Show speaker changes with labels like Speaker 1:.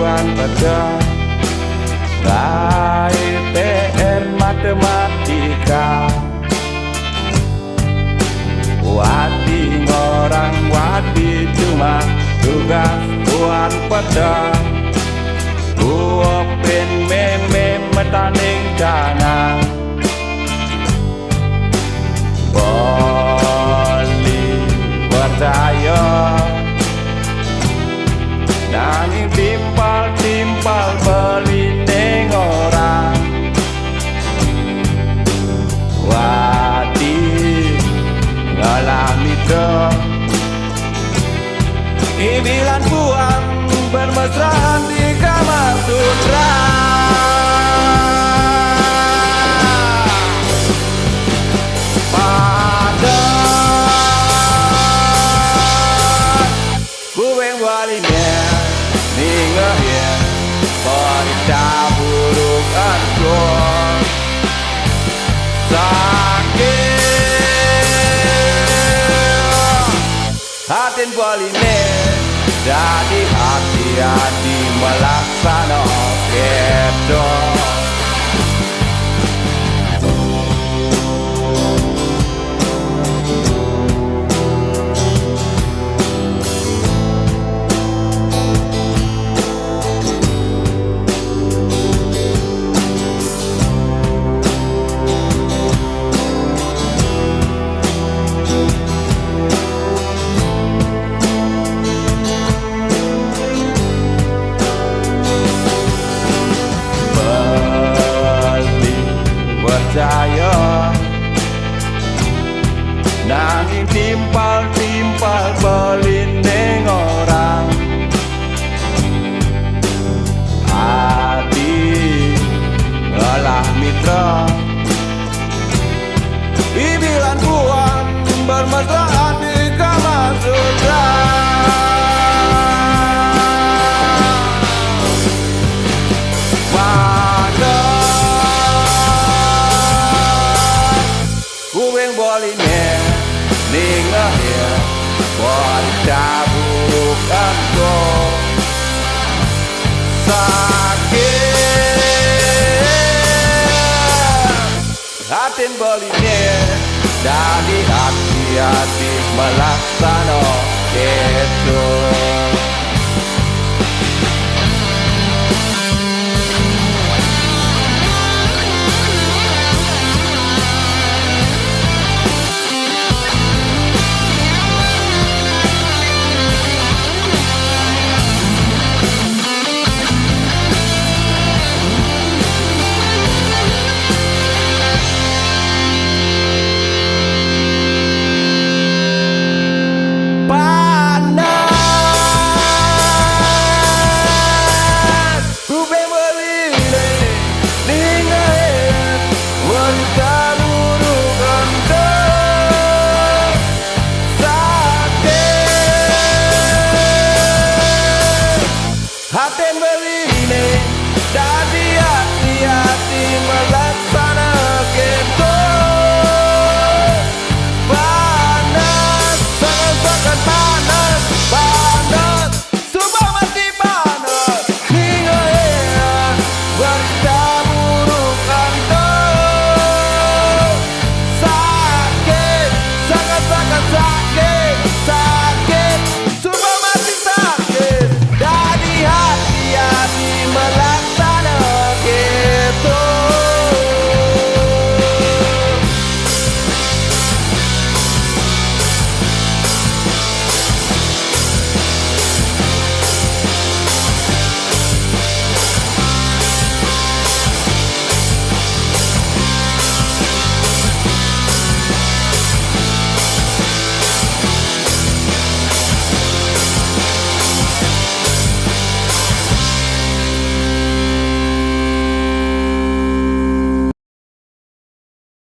Speaker 1: buan pada IPR matematika. Wadi orang wadi cuma tugas buan pada Buopin meme metaning dana Boli percaya nanging timpal-timpal beli ning orang Wadi ngalami dong Ibilan buang bermesraan di kamar sutra Pada Bueng walinya Ningahnya Wanita buruk angkor Sakit Hatin walinya Jadi hati-hati melaksana kedok percaya nanging timpal-timpal belinding orang hati ngalah mitra bibilan buang bermesraan di kamar sutra Boline ningahnya wanita buruk angkor sakit hatin boline jadi hati-hati melaksana kedok Hatin beli